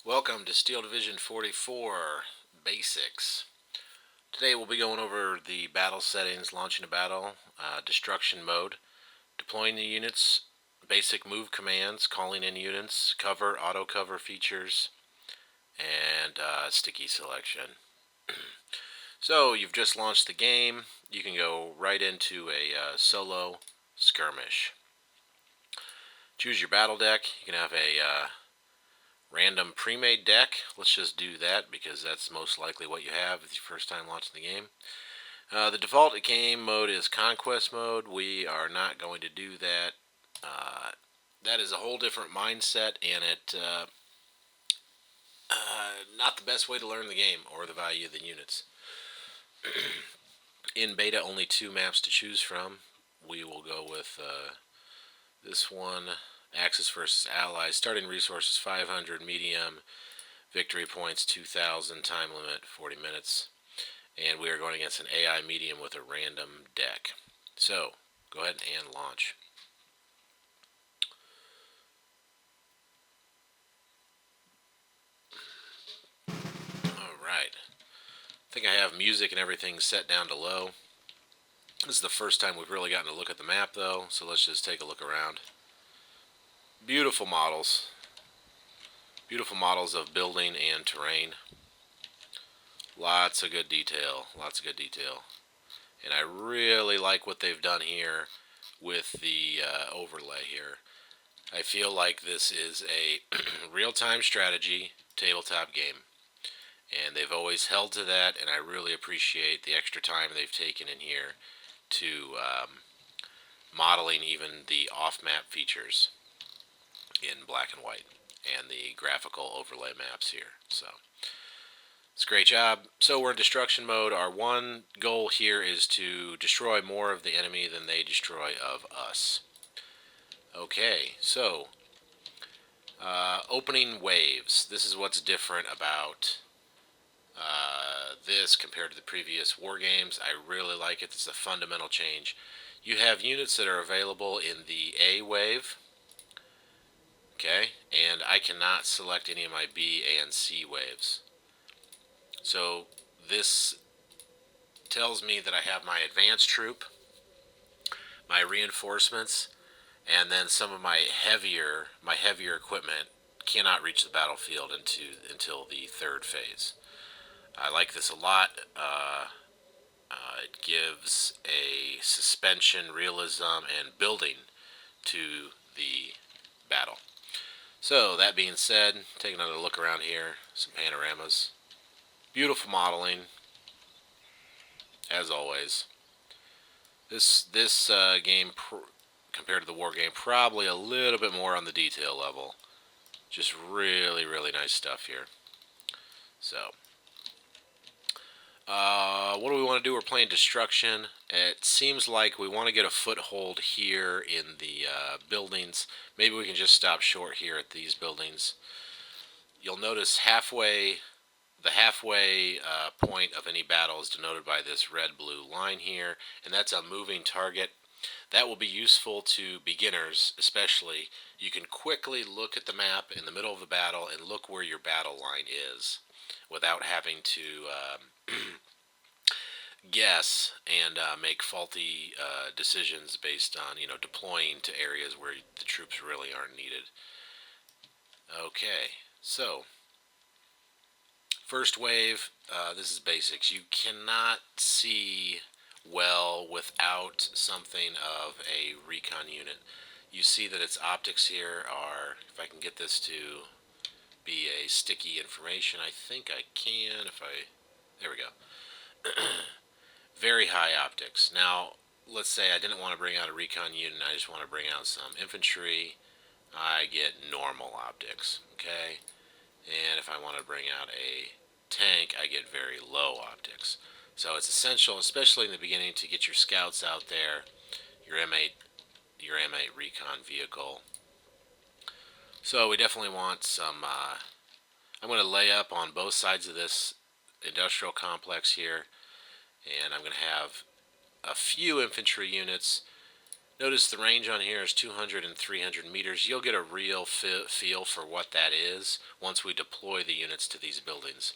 Welcome to Steel Division 44 Basics. Today we'll be going over the battle settings, launching a battle, destruction mode, deploying the units, basic move commands, calling in units, cover, auto cover features, and sticky selection. So you've just launched the game. You can go right into a solo skirmish. Choose your battle deck. You can have a random pre-made deck. Let's just do that because that's most likely what you have if it's your first time launching the game. The default game mode is Conquest mode. We are not going to do that. That is a whole different mindset, and it not the best way to learn the game or the value of the units. In beta, only 2 maps to choose from. We will go with this one, Axis versus Allies. Starting resources 500, medium, victory points 2,000, time limit 40 minutes. And we are going against an AI medium with a random deck. So, go ahead and launch. Alright. I think I have music and everything set down to low. This is the first time we've really gotten to look at the map though, so let's just take a look around. Beautiful models. Beautiful models of building and terrain. Lots of good detail. Lots of good detail. And I really like what they've done here with the overlay here. I feel like this is a real-time strategy tabletop game. And they've always held to that, and I really appreciate the extra time they've taken in here to modeling even the off-map features in black and white and the graphical overlay maps here. So it's a great job. So we're in destruction mode. Our one goal here is to destroy more of the enemy than they destroy of us. Okay, so opening waves. This is what's different about this compared to the previous war games. I really like it. It's a fundamental change. You have units that are available in the A wave. Okay, and I cannot select any of my B, A, and C waves. So this tells me that I have my advanced troop, my reinforcements, and then some of my heavier equipment cannot reach the battlefield until the third phase. I like this a lot. It gives a suspension, realism, and building to the battle. So that being said, take another look around here. Some panoramas. Beautiful modeling, as always. This game, compared to the war game, probably a little bit more on the detail level. Just really, really nice stuff here. So, what do we want to do? We're playing destruction. It seems like we want to get a foothold here in the buildings. Maybe we can just stop short here at these buildings. You'll notice the halfway point of any battle is denoted by this red-blue line here, and that's a moving target. That will be useful to beginners, especially. You can quickly look at the map in the middle of the battle and look where your battle line is without having to guess and make faulty decisions based on deploying to areas where the troops really aren't needed. Okay, so first wave, this is basics. You cannot see well without something of a recon unit. You see that its optics here are, if I can get this to be a sticky information, I think I can, there we go. Very high optics. Now, let's say I didn't want to bring out a recon unit, I just want to bring out some infantry. I get normal optics, okay? And if I want to bring out a tank, I get very low optics. So it's essential, especially in the beginning, to get your scouts out there, your M8 recon vehicle. So we definitely want some, I'm going to lay up on both sides of this industrial complex here, and I'm going to have a few infantry units. Notice the range on here is 200 and 300 meters. You'll get a real feel for what that is once we deploy the units to these buildings.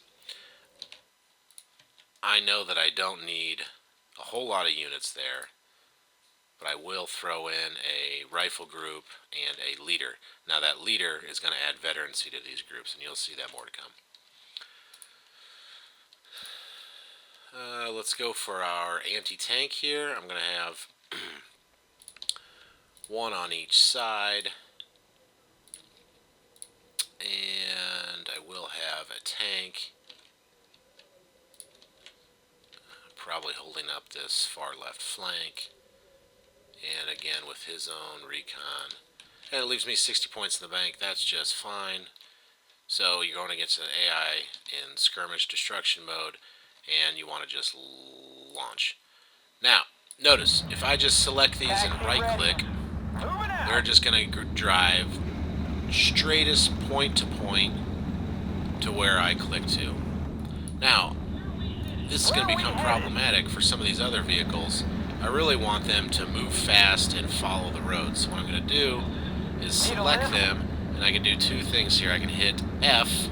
I know that I don't need a whole lot of units there, but I will throw in a rifle group and a leader. Now that leader is going to add veterancy to these groups, and you'll see that more to come. Let's go for our anti-tank here. I'm going to have one on each side, and I will have a tank probably holding up this far left flank, and again with his own recon. And it leaves me 60 points in the bank. That's just fine. So you're going against an AI in skirmish destruction mode, and you want to just launch. Now, notice, if I just select these and right-click, they're just going to drive straightest point to point to where I click to. Now, this is going to become problematic for some of these other vehicles. I really want them to move fast and follow the road. So what I'm going to do is select them, and I can do two things here. I can hit F,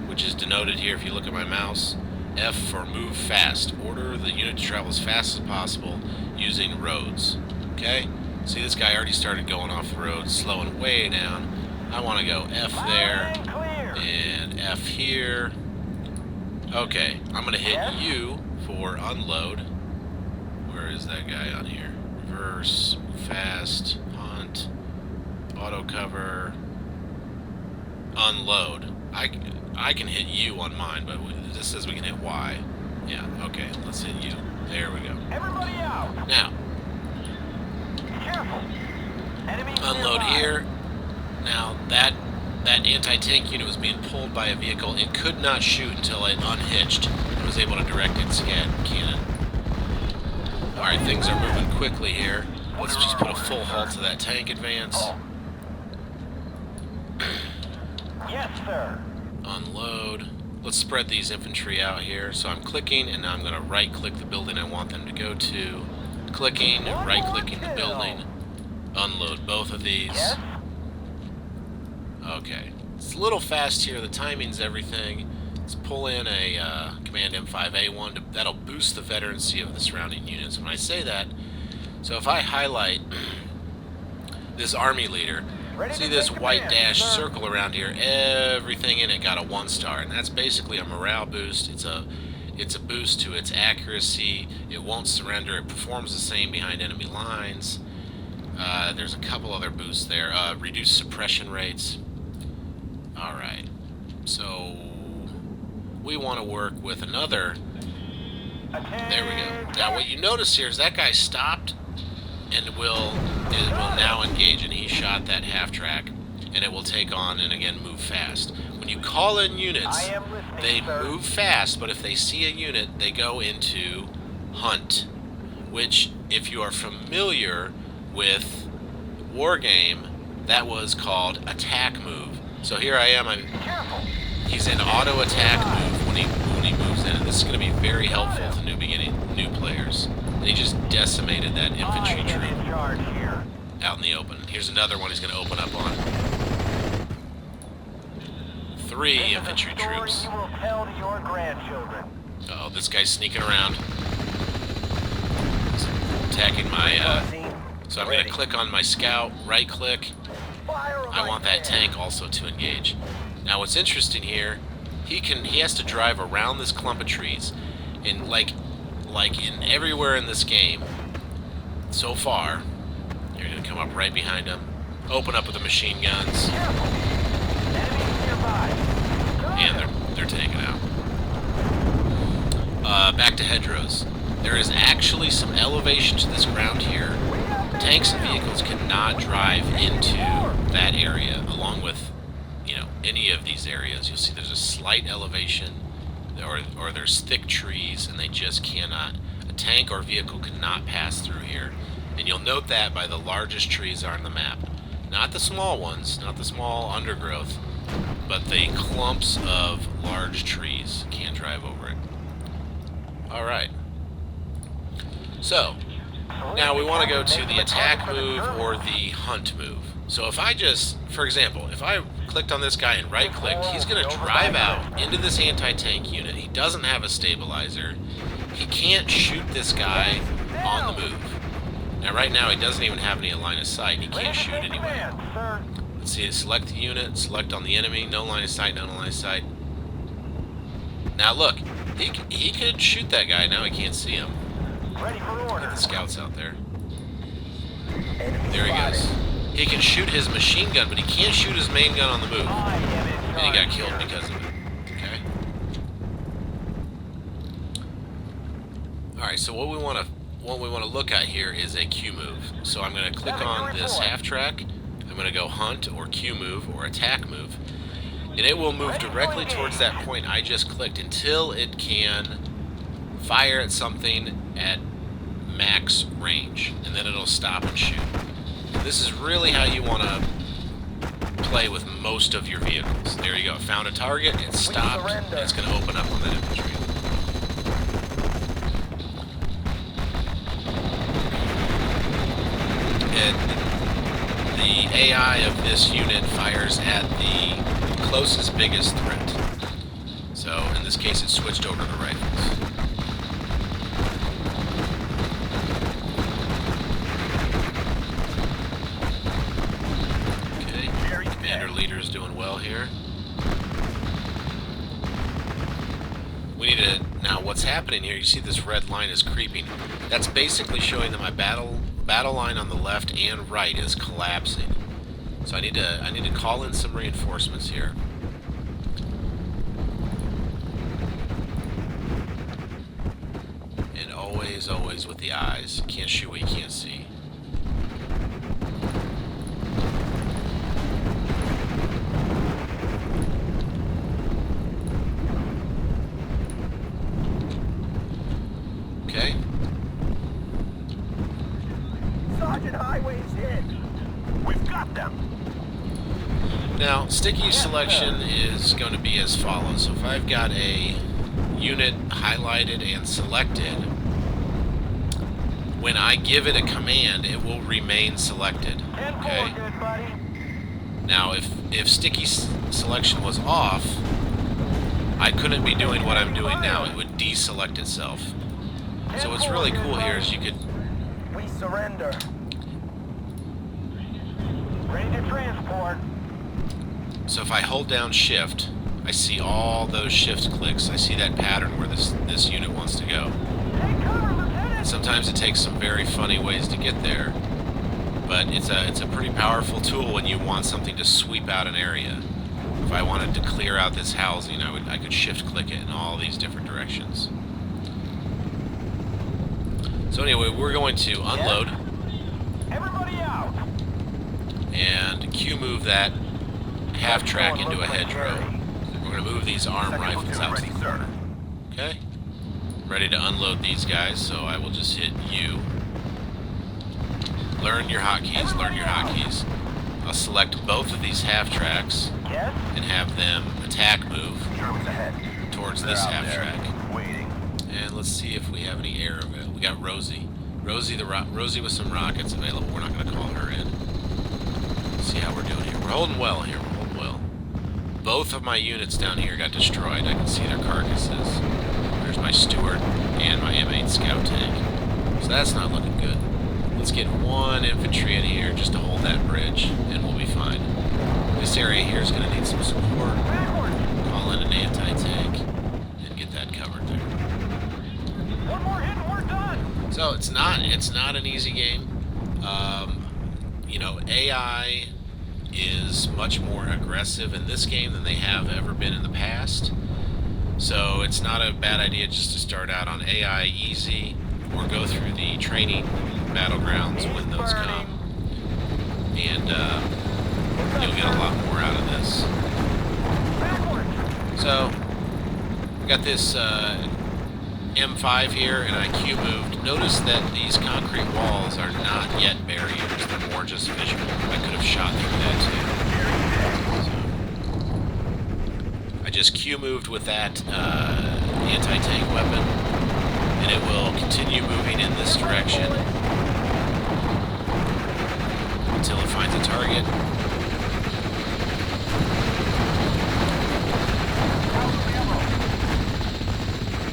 which is denoted here if you look at my mouse. F for move fast. Order the unit to travel as fast as possible using roads. Okay? See, this guy already started going off the road, slowing way down. I want to go F there, and F here. Okay, I'm going to hit U for unload. Where is that guy on here? Reverse, fast, hunt, auto cover, unload. I can hit U on mine, but this says we can hit Y. Yeah, okay, let's hit U. There we go. Everybody out. Now, Careful. Enemy unload nearby. here. Now, that anti-tank unit was being pulled by a vehicle. It could not shoot until it unhitched and was able to direct its scat cannon. Alright, things are moving quickly here. Let's just put a full halt to that tank advance. Yes, sir. Unload. Let's spread these infantry out here. So I'm clicking, and now I'm going to right-click the building I want them to go to. Clicking, right-clicking the building. Unload both of these. Yes. Okay. It's a little fast here. The timing's everything. Let's pull in a Command M5A1. That'll boost the veterancy of the surrounding units. When I say that, so if I highlight this army leader, see this white dash circle around here, everything in it got a 1-star, and that's basically a morale boost. It's a boost to its accuracy. It won't surrender. It performs the same behind enemy lines. There's a couple other boosts there. Reduced suppression rates. Alright, so we want to work with another. There we go. Now what you notice here is that guy stopped and it will now engage, and he shot that half-track, and it will take on and again move fast. When you call in units, they move fast, but if they see a unit, they go into hunt, which, if you are familiar with Wargame, that was called attack move. So here I am, he's in auto attack move when he moves in, and this is going to be very helpful to new players. And he just decimated that infantry troop out in the open. Here's another one he's going to open up on. 3 infantry troops. You will tell to your grandchildren. Uh-oh, this guy's sneaking around. He's attacking my, so I'm going to click on my scout, right click. I want that tank also to engage. Now what's interesting here, he has to drive around this clump of trees, and like in everywhere in this game so far, you're going to come up right behind him, open up with the machine guns, and they're taken out. Back to hedgerows. There is actually some elevation to this ground here. Tanks and vehicles cannot drive into that area, along with, any of these areas. You'll see there's a slight elevation, or there's thick trees, and they just cannot. A tank or vehicle cannot pass through here. And you'll note that by the largest trees are on the map. Not the small ones, not the small undergrowth, but the clumps of large trees can't drive over it. Alright. So, Now we want to go to the attack move or the hunt move. So if I just, for example, if I clicked on this guy and right-clicked, he's going to drive out into this anti-tank unit. He doesn't have a stabilizer. He can't shoot this guy on the move. Now right now he doesn't even have any line of sight. He can't shoot anyway. Let's see, select the unit, select on the enemy, no line of sight, no line of sight. Now look, he could shoot that guy, now he can't see him. Get the scouts out there. There he goes. He can shoot his machine gun, but he can't shoot his main gun on the move. And he got killed because of it. Okay. Alright, so what we want to look at here is a Q move. So I'm going to click on this half track. I'm going to go hunt or Q move or attack move. And it will move directly towards that point I just clicked until it can fire at something at max range. And then it'll stop and shoot. This is really how you want to play with most of your vehicles. There you go. Found a target, it stopped, and it's going to open up on that infantry. And the AI of this unit fires at the closest, biggest threat. So, in this case, it switched over to the rifles. Leader's doing well here. We need to, now what's happening here, you see this red line is creeping. That's basically showing that my battle line on the left and right is collapsing. So I need to call in some reinforcements here. And always with the eyes. You can't shoot what you can't see. Okay. Sergeant Highway's hit. We've got them. Now, sticky selection is going to be as follows. So if I've got a unit highlighted and selected, when I give it a command, it will remain selected. Okay. Now, if sticky selection was off, I couldn't be doing what I'm doing now. It would deselect itself. So what's really cool here is you could... We surrender. Ready to transport. So if I hold down shift, I see all those shift clicks. I see that pattern where this unit wants to go. Take cover, Lieutenant. And sometimes it takes some very funny ways to get there. But it's a pretty powerful tool when you want something to sweep out an area. If I wanted to clear out this housing, I could shift click it in all these different directions. So anyway, we're going to unload. Everybody out. And Q move that half track into a hedgerow. We're going to move these arm rifles out to the corner. Okay? Ready to unload these guys, so I will just hit U. Learn your hotkeys, learn your hotkeys. I'll select both of these half tracks and have them attack move towards this half track. And let's see if we have any air available. We got Rosie. Rosie with some rockets available. We're not going to call her in. Let's see how we're doing here. We're holding well here. We're holding well. Both of my units down here got destroyed. I can see their carcasses. There's my Stewart and my M8 scout tank. So that's not looking good. Let's get one infantry in here just to hold that bridge, and we'll be fine. This area here is going to need some support. Call in an anti-tank and get that covered there. One more hit and we're done. So it's not an easy game. You know, AI is much more aggressive in this game than they have ever been in the past. So it's not a bad idea just to start out on AI easy or go through the training battlegrounds when those come. And you'll get a lot more out of this. So, we got this M5 here, and I Q moved. Notice that these concrete walls are not yet barriers, they're more just visual. I could have shot through that too. So, I just Q moved with that anti-tank weapon, and it will continue moving in this direction until it finds a target.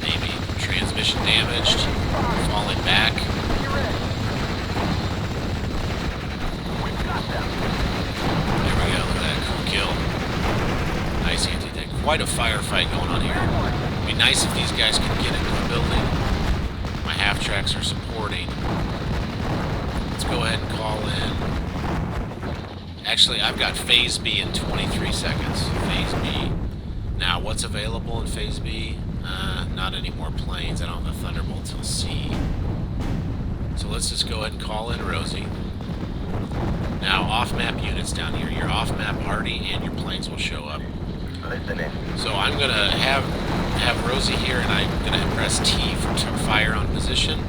Maybe transmission damaged, falling back. There we go, look at that, cool kill. Nice anti-tank. Quite a firefight going on here. It'd be nice if these guys could get into the building. My half-tracks are supporting. Let's go ahead and call in. Actually, I've got Phase B in 23 seconds. Phase B. Now, what's available in Phase B? Not any more planes. I don't have a Thunderbolt till C. So let's just go ahead and call in Rosie. Now, off-map units down here. Your off-map party and your planes will show up. So I'm going to have Rosie here, and I'm going to press T for fire on position.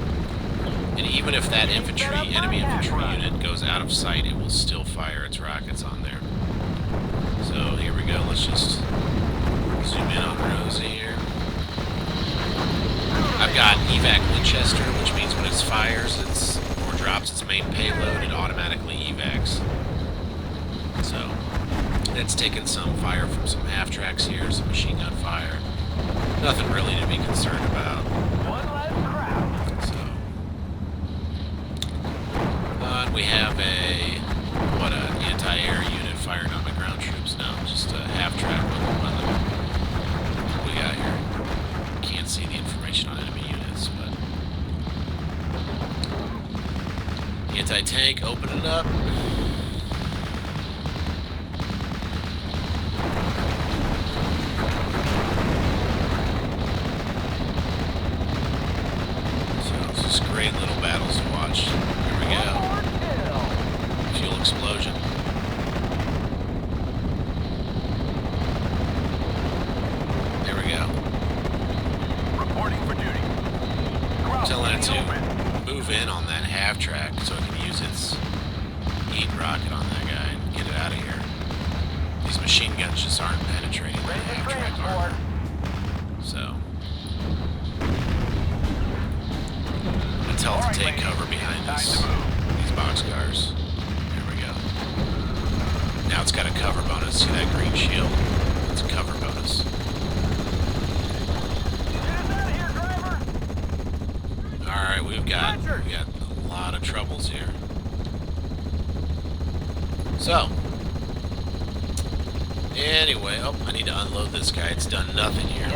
And even if that enemy infantry unit goes out of sight, it will still fire its rockets on there. So here we go. Let's just zoom in on Rosie here. I've got evac Winchester, which means when it fires or drops its main payload, it automatically evacs. So that's taken some fire from some half-tracks here, some machine gun fire. Nothing really to be concerned about. And we have an anti-air unit firing on my ground troops now. Just a half-track with one of them. What we got here? Can't see the information on enemy units, but anti-tank, open it up. So it's just great little battles to watch. Here we go. Fuel explosion. There we go. Reporting for duty. I'm telling it to move in on that half-track so it can use its heat rocket on that guy and get it out of here. These machine guns just aren't penetrating that half-track armor. So I'm going to tell it to take cover behind these boxcars. There we go. Now it's got a cover bonus. See that green shield? It's a cover bonus. Alright, we've got a lot of troubles here. So, anyway, I need to unload this guy. It's done nothing here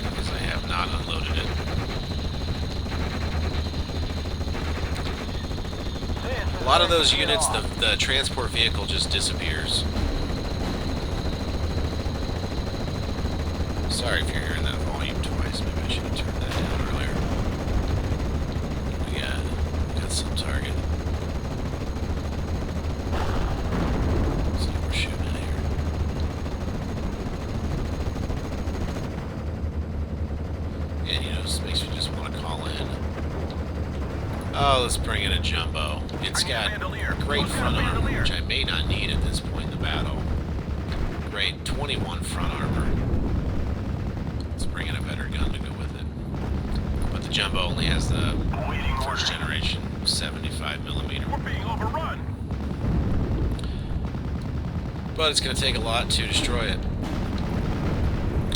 because I have not unloaded it. A lot of those units, the transport vehicle just disappears. Sorry if you're hearing that volume twice. Maybe I should have turned that down earlier. We got some target. Let's see what we're shooting at here. And this makes me just want to call in. Oh, let's bring in a jumbo. It's got great front armor, which I may not need at this point in the battle. Great 21 front armor. Let's bring in a better gun to go with it. But the jumbo only has the first generation 75mm. We're being overrun. But it's going to take a lot to destroy it.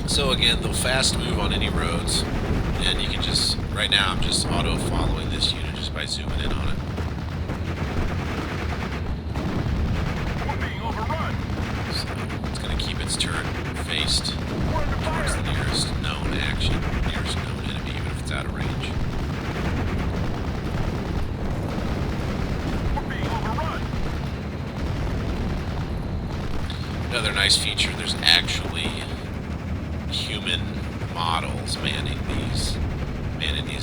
So again, they'll fast move on any roads, and you can just, right now I'm just auto-following this unit just by zooming in on it. We're being overrun. So it's going to keep its turret faced towards the nearest known action, nearest known enemy, even if it's out of range. We're being overrun. Another nice feature, there's actually human models manning these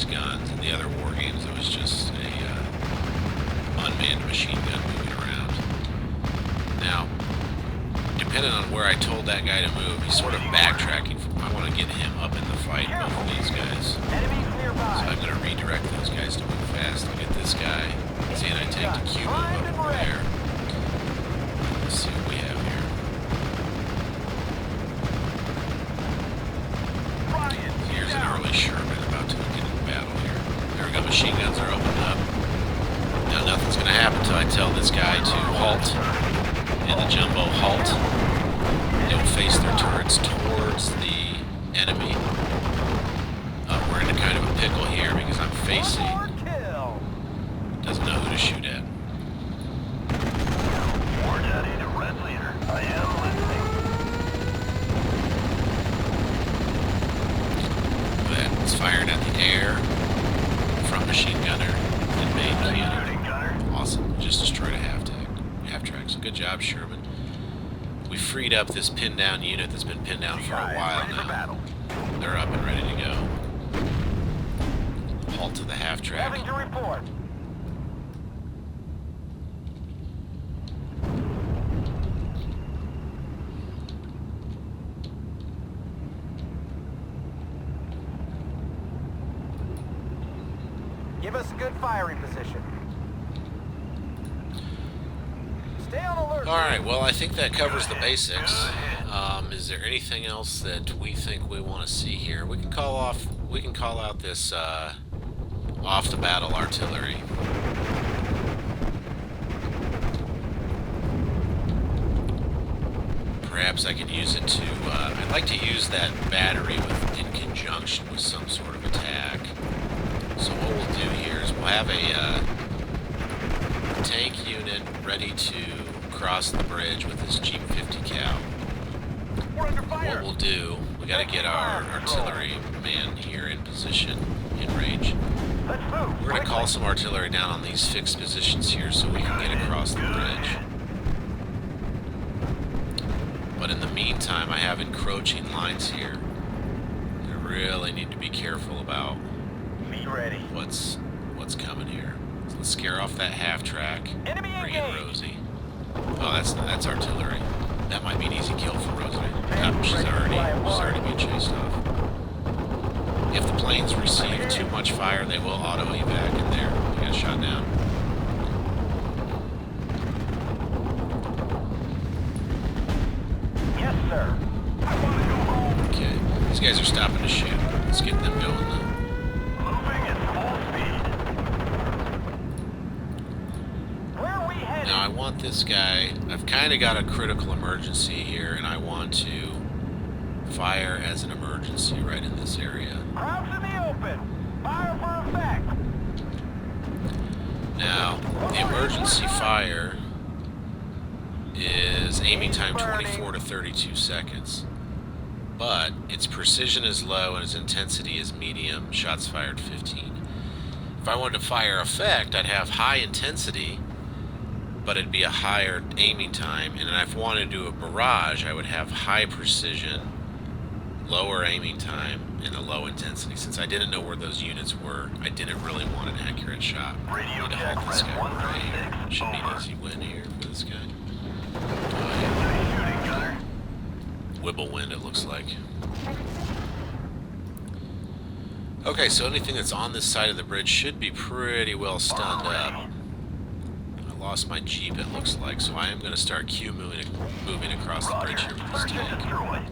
guns. In the other war games, it was just a unmanned machine gun moving around. Now, depending on where I told that guy to move, he's sort of backtracking. I want to get him up in the fight, both of these guys. So I'm going to redirect those guys to move fast. I'll get this guy, his anti-tank to Cuba up over there. Let's see what we have here. Here's an early Sherman about to get in battle here. There we go, machine guns are opened up. Now nothing's going to happen until I tell this guy to halt and the jumbo halt, they will face their turrets towards the enemy. We're in a kind of a pickle here because I'm facing. Doesn't know who to shoot at. War Daddy to Red Leader. I am listening. It's firing at the air, front machine gunner, and main cannon. Awesome. Just destroyed a half-track. So good job, Sherman. We freed up this pinned down unit that's been pinned down for a while now. They're up and ready to go. Halt to the half-track. Having to report. Give us a good firing position. Stay on alert. Alright, well I think that covers the basics. Is there anything else that we think we want to see here? We can call out this off the battle artillery. Perhaps I could use it to I'd like to use that battery in conjunction with some sort of attack. So what we'll do here is we'll have a tank unit ready to cross the bridge with this Jeep 50 cal. We're under fire. What we'll do, we got to get our artillery man here in position, in range. Let's move. We're going to call some artillery down on these fixed positions here so we can get across the bridge. But in the meantime, I have encroaching lines here. I really need to be careful about Be ready. what's coming here. So let's scare off that half-track. Enemy Bring in engaged. Rosie. Oh, that's artillery. That might be an easy kill for Rosie. She's already being chased off. If the planes receive too much fire, they will auto-evac in there. They got shot down. Yes, sir. I want to go home. Okay, these guys are stopping to shoot. Let's get them going though. Moving at full speed. Where are we headed? Now I want this guy, I've kind of got a critical emergency here and I want to fire as an emergency right in this area. Crowds in the open. Fire for effect. Now, the emergency fire is aiming time 24 to 32 seconds. But its precision is low and its intensity is medium, shots fired 15. If I wanted to fire effect, I'd have high intensity, but it'd be a higher aiming time. And if I wanted to do a barrage, I would have high precision, lower aiming time, and a low intensity. Since I didn't know where those units were, I didn't really want an accurate shot. Radio Need to check, halt this Red guy right here. 136, Should be an over. easy win here for this guy. Nice shooting, Gunner. Wibble wind, it looks like. Okay, so anything that's on this side of the bridge should be pretty well stunned up. I lost my Jeep, it looks like, so I am going to start moving across the bridge here with this Target tank. destroyed.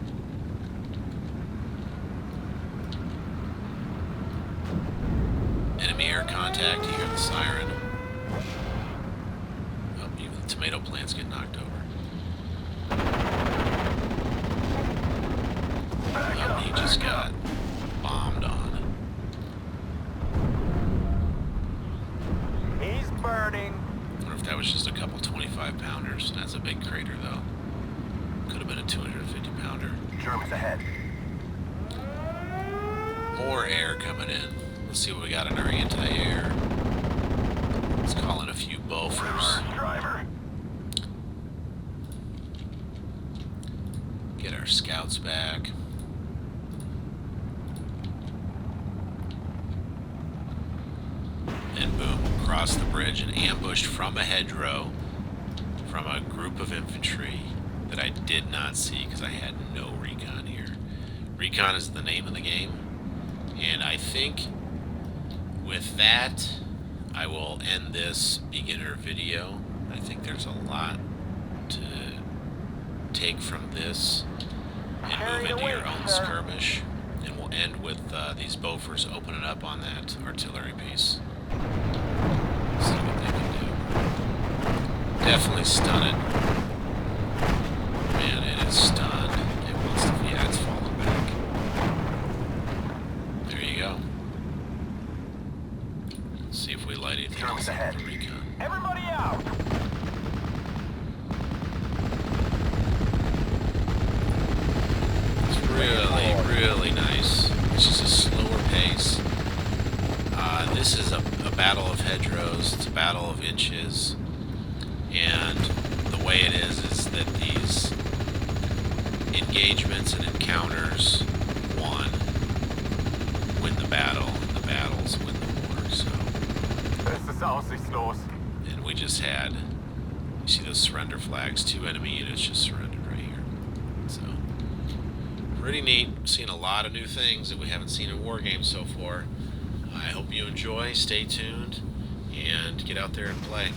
Enemy air contact, you hear the siren. Oh, even the tomato plants get knocked over. Oh, he just got bombed on. He's burning. I wonder if that was just a couple 25-pounders. That's a big crater, though. Could have been a 250-pounder. Germans ahead. More air coming in. Let's see what we got in our anti-air. Let's call in a few Bofors. Driver. Get our scouts back. And boom, cross the bridge and ambushed from a hedgerow from a group of infantry that I did not see because I had no recon here. Recon is the name of the game. And I think with that, I will end this beginner video. I think there's a lot to take from this and move into your own skirmish. And we'll end with these Bofors opening up on that artillery piece. See what they can do. Definitely stun it. Man, it is stunned. It wants to. Yeah, it's falling back. There you go. Let's see if we light anything else up with the recon. Everybody out! It's really, really nice. It's just a slower pace. This is a battle of hedgerows. It's a battle of inches. And the way it is that these engagements and encounters win the battle, and the battles win the war. So, Es ist aussichtslos. and we just had, you see those surrender flags, 2 enemy units just surrendered right here. So, pretty neat. Seeing a lot of new things that we haven't seen in war games so far. I hope you enjoy, stay tuned, and get out there and play.